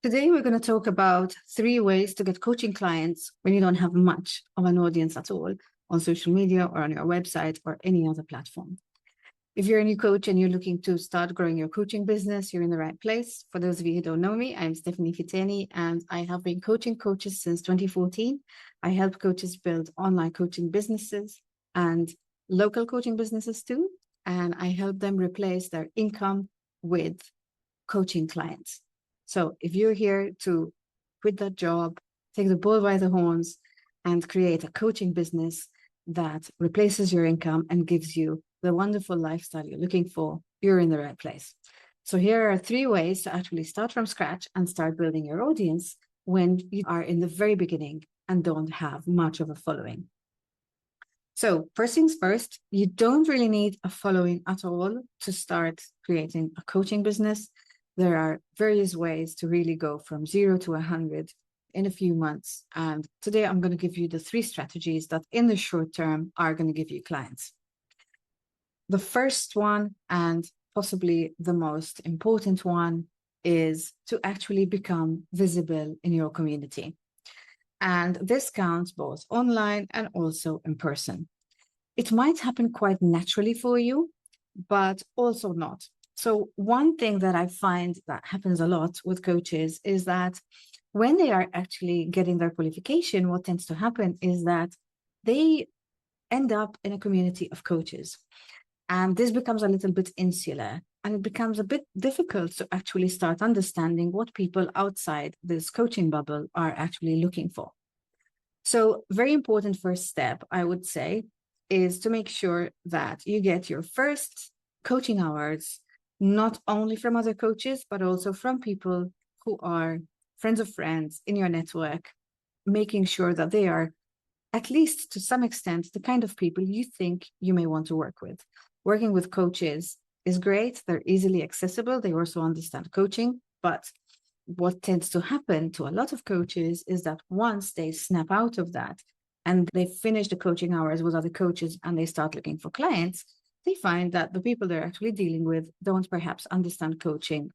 Today, we're going to talk about 3 ways to get coaching clients when you don't have much of an audience at all on social media or on your website or any other platform. If you're a new coach and you're looking to start growing your coaching business, you're in the right place. For those of you who don't know me, I'm Stephanie Fiteni, and I have been coaching coaches since 2014. I help coaches build online coaching businesses and local coaching businesses too. And I help them replace their income with coaching clients. So if you're here to quit that job, take the bull by the horns, and create a coaching business that replaces your income and gives you the wonderful lifestyle you're looking for, you're in the right place. So here are 3 ways to actually start from scratch and start building your audience when you are in the very beginning and don't have much of a following. So first things first, you don't really need a following at all to start creating a coaching business. There are various ways to really go from 0 to 100 in a few months. And today I'm going to give you the 3 strategies that in the short term are going to give you clients. The first one, and possibly the most important one, is to actually become visible in your community. And this counts both online and also in person. It might happen quite naturally for you, but also not. So one thing that I find that happens a lot with coaches is that when they are actually getting their qualification, what tends to happen is that they end up in a community of coaches. And this becomes a little bit insular, and it becomes a bit difficult to actually start understanding what people outside this coaching bubble are actually looking for. So very important first step, I would say, is to make sure that you get your first coaching hours not only from other coaches, but also from people who are friends of friends in your network, making sure that they are, at least to some extent, the kind of people you think you may want to work with. Working with coaches is great. They're easily accessible. They also understand coaching. But what tends to happen to a lot of coaches is that once they snap out of that and they finish the coaching hours with other coaches and they start looking for clients, they find that the people they're actually dealing with don't perhaps understand coaching,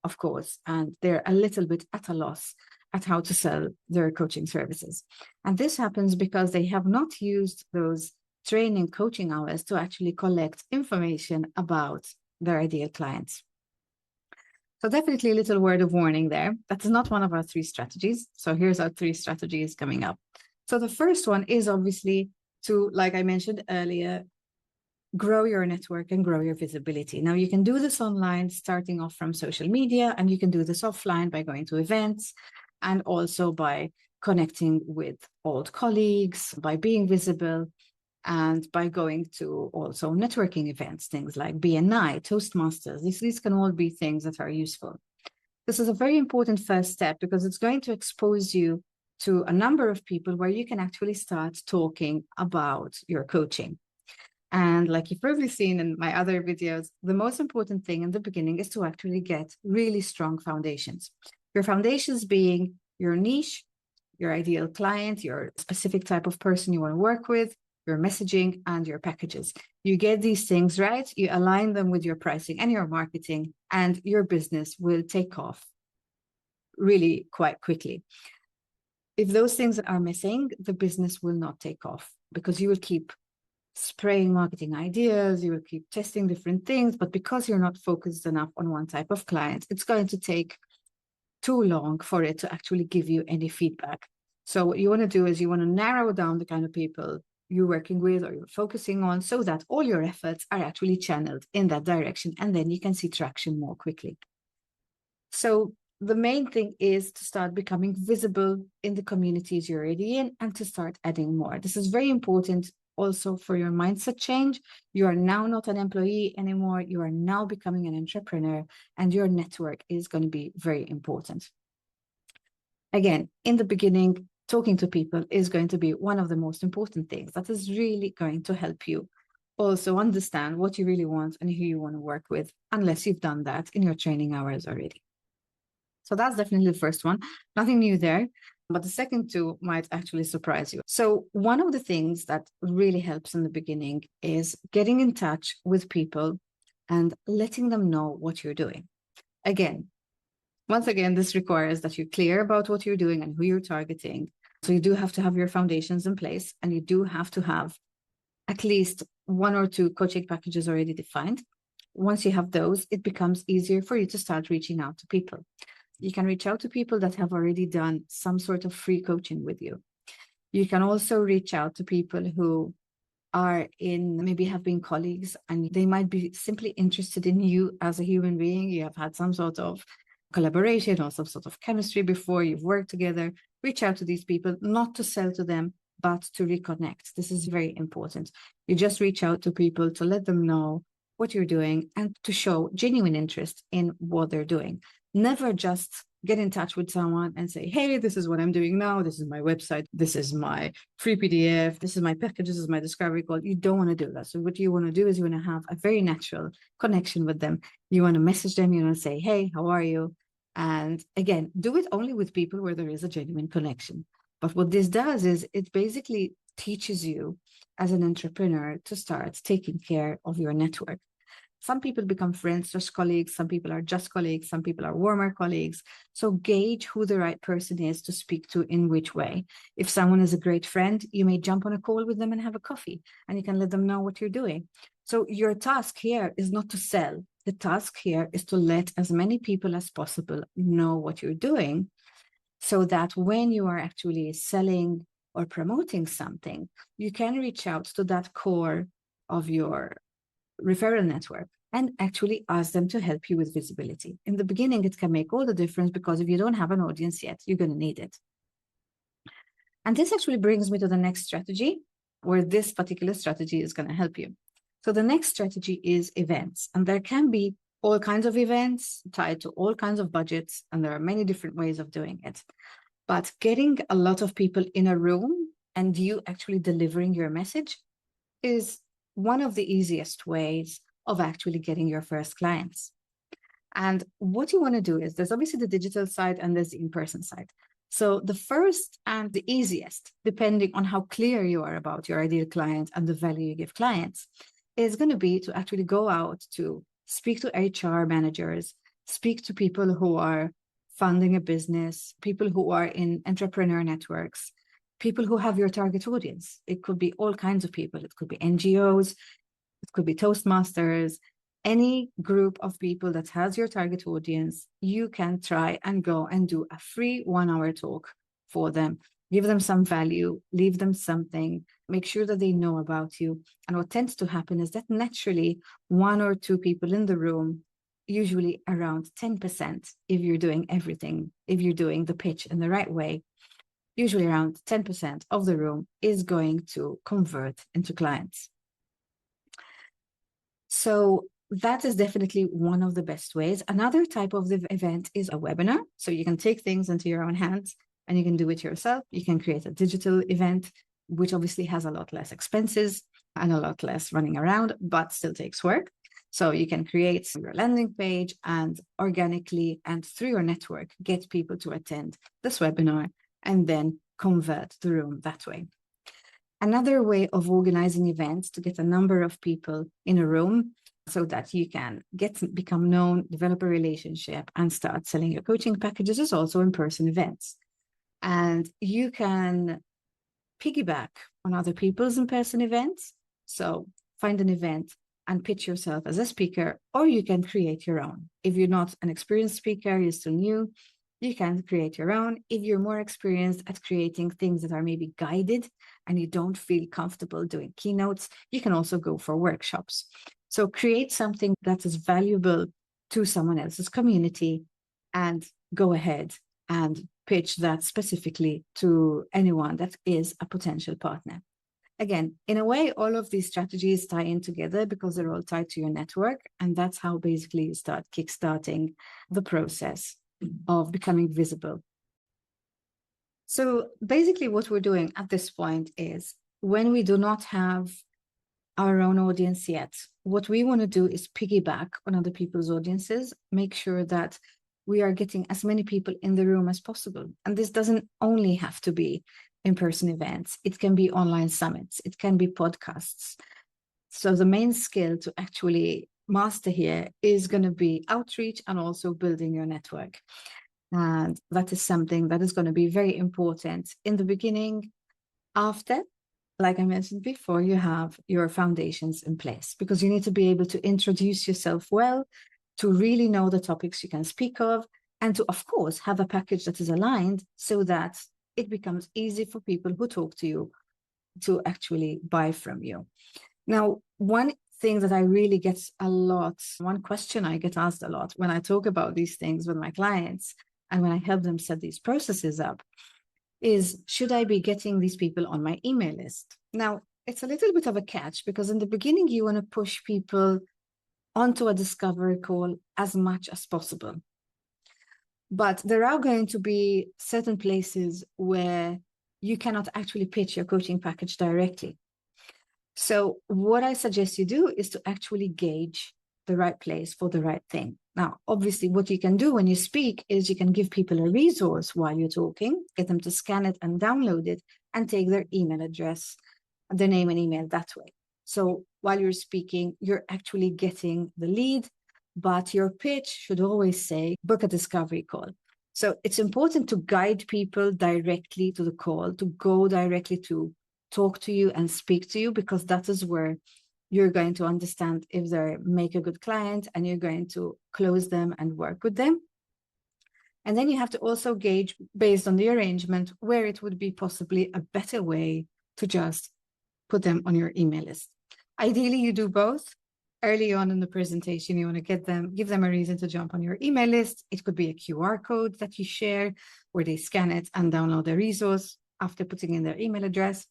of course, and they're a little bit at a loss at how to sell their coaching services. And this happens because they have not used those training coaching hours to actually collect information about their ideal clients. So definitely a little word of warning there. That's not one of our 3 strategies. So here's our 3 strategies coming up. So the first one is obviously to, like I mentioned earlier, grow your network and grow your visibility. Now, you can do this online, starting off from social media, and you can do this offline by going to events and also by connecting with old colleagues, by being visible, and by going to also networking events, things like BNI, Toastmasters. These can all be things that are useful. This is a very important first step because it's going to expose you to a number of people where you can actually start talking about your coaching. And like you've probably seen in my other videos, the most important thing in the beginning is to actually get really strong foundations. Your foundations being your niche, your ideal client, your specific type of person you want to work with, your messaging, and your packages. You get these things right, you align them with your pricing and your marketing, and your business will take off really quite quickly. If those things are missing, the business will not take off because you will keep spraying marketing ideas, you will keep testing different things, but because you're not focused enough on one type of client, it's going to take too long for it to actually give you any feedback. So what you want to do is you want to narrow down the kind of people you're working with or you're focusing on so that all your efforts are actually channeled in that direction, and then you can see traction more quickly. So the main thing is to start becoming visible in the communities you're already in and to start adding more. This is very important also for your mindset change. You are now not an employee anymore. You are now becoming an entrepreneur, and your network is going to be very important. Again, in the beginning, talking to people is going to be one of the most important things that is really going to help you also understand what you really want and who you want to work with, unless you've done that in your training hours already. So that's definitely the first one. Nothing new there. But the second 2 might actually surprise you. So one of the things that really helps in the beginning is getting in touch with people and letting them know what you're doing. Again, Once again, this requires that you're clear about what you're doing and who you're targeting. So you do have to have your foundations in place, and you do have to have at least 1 or 2 coaching packages already defined. Once you have those, it becomes easier for you to start reaching out to people. You can reach out to people that have already done some sort of free coaching with you. You can also reach out to people who are maybe have been colleagues, and they might be simply interested in you as a human being. You have had some sort of collaboration or some sort of chemistry before, you've worked together. Reach out to these people, not to sell to them, but to reconnect. This is very important. You just reach out to people to let them know what you're doing and to show genuine interest in what they're doing. Never just get in touch with someone and say, hey, this is what I'm doing now. This is my website. This is my free PDF. This is my package. This is my discovery call. You don't want to do that. So what you want to do is you want to have a very natural connection with them. You want to message them. You want to say, hey, how are you? And again, do it only with people where there is a genuine connection. But what this does is it basically teaches you as an entrepreneur to start taking care of your network. Some people become friends, just colleagues. Some people are just colleagues. Some people are warmer colleagues. So gauge who the right person is to speak to in which way. If someone is a great friend, you may jump on a call with them and have a coffee, and you can let them know what you're doing. So your task here is not to sell. The task here is to let as many people as possible know what you're doing, so that when you are actually selling or promoting something, you can reach out to that core of your referral network and actually ask them to help you with visibility. In the beginning, it can make all the difference, because if you don't have an audience yet, you're going to need it. And this actually brings me to the next strategy, where this particular strategy is going to help you. So the next strategy is events, and there can be all kinds of events tied to all kinds of budgets, and there are many different ways of doing it. But getting a lot of people in a room and you actually delivering your message is one of the easiest ways of actually getting your first clients. And what you want to do is, there's obviously the digital side and there's the in-person side. So the first and the easiest, depending on how clear you are about your ideal client and the value you give clients, is going to be to actually go out to speak to HR managers, speak to people who are funding a business, people who are in entrepreneur networks, people who have your target audience. It could be all kinds of people. It could be NGOs, it could be Toastmasters, any group of people that has your target audience. You can try and go and do a free 1-hour talk for them. Give them some value, leave them something, make sure that they know about you. And what tends to happen is that naturally 1 or 2 people in the room, usually around 10%, if you're doing everything, if you're doing the pitch in the right way, usually around 10% of the room is going to convert into clients. So that is definitely one of the best ways. Another type of the event is a webinar. So you can take things into your own hands and you can do it yourself. You can create a digital event, which obviously has a lot less expenses and a lot less running around, but still takes work. So you can create your landing page and organically and through your network, get people to attend this webinar and then convert the room that way. Another way of organizing events to get a number of people in a room so that you can become known, develop a relationship, and start selling your coaching packages is also in-person events. And you can piggyback on other people's in-person events. So find an event and pitch yourself as a speaker, or you can create your own. If you're not an experienced speaker, you're still new, you can create your own. If you're more experienced at creating things that are maybe guided and you don't feel comfortable doing keynotes, you can also go for workshops. So create something that is valuable to someone else's community and go ahead and pitch that specifically to anyone that is a potential partner. Again, in a way, all of these strategies tie in together because they're all tied to your network. And that's how basically you start kickstarting the process of becoming visible. So basically what we're doing at this point is, when we do not have our own audience yet, what we want to do is piggyback on other people's audiences, make sure that we are getting as many people in the room as possible. And this doesn't only have to be in-person events. It can be online summits. It can be podcasts. So the main skill to actually master here is going to be outreach and also building your network. And that is something that is going to be very important in the beginning. After, like I mentioned before, you have your foundations in place, because you need to be able to introduce yourself well, to really know the topics you can speak of, and to, of course, have a package that is aligned so that it becomes easy for people who talk to you to actually buy from you. Now, one thing that I really get a lot, one question I get asked a lot when I talk about these things with my clients and when I help them set these processes up is, should I be getting these people on my email list? Now, it's a little bit of a catch, because in the beginning, you want to push people onto a discovery call as much as possible. But there are going to be certain places where you cannot actually pitch your coaching package directly. So what I suggest you do is to actually gauge the right place for the right thing. Now, obviously, what you can do when you speak is you can give people a resource while you're talking, get them to scan it and download it, and take their email address, their name and email that way. So while you're speaking, you're actually getting the lead, but your pitch should always say, book a discovery call. So it's important to guide people directly to the call, to go directly to talk to you and speak to you, because that is where you're going to understand if they make a good client, and you're going to close them and work with them. And then you have to also gauge, based on the arrangement, where it would be possibly a better way to just put them on your email list. Ideally, you do both. Early on in the presentation, you want to give them a reason to jump on your email list. It could be a QR code that you share where they scan it and download the resource after putting in their email address.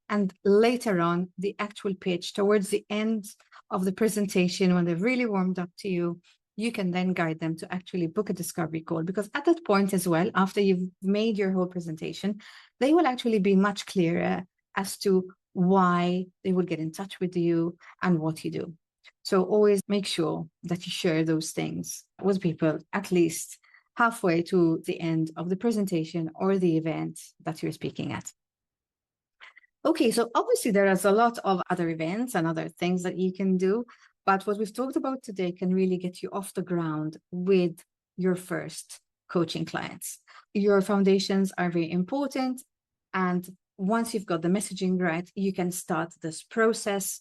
And later on, the actual pitch, towards the end of the presentation, when they've really warmed up to you, you can then guide them to actually book a discovery call. Because at that point as well, after you've made your whole presentation, they will actually be much clearer as to why they will get in touch with you and what you do. So always make sure that you share those things with people at least halfway to the end of the presentation or the event that you're speaking at. Okay, so obviously there is a lot of other events and other things that you can do, but what we've talked about today can really get you off the ground with your first coaching clients. Your foundations are very important, and once you've got the messaging right, you can start this process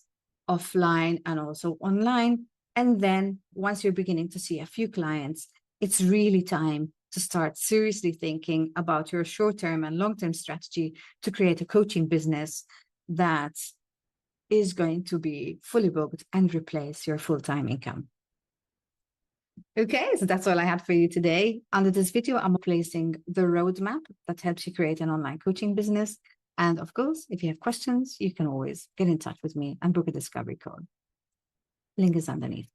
offline and also online. And then once you're beginning to see a few clients, it's really time to start seriously thinking about your short-term and long-term strategy to create a coaching business that is going to be fully booked and replace your full-time income. Okay, so that's all I had for you today. Under this video, I'm placing the roadmap that helps you create an online coaching business. And of course, if you have questions, you can always get in touch with me and book a discovery call. Link is underneath.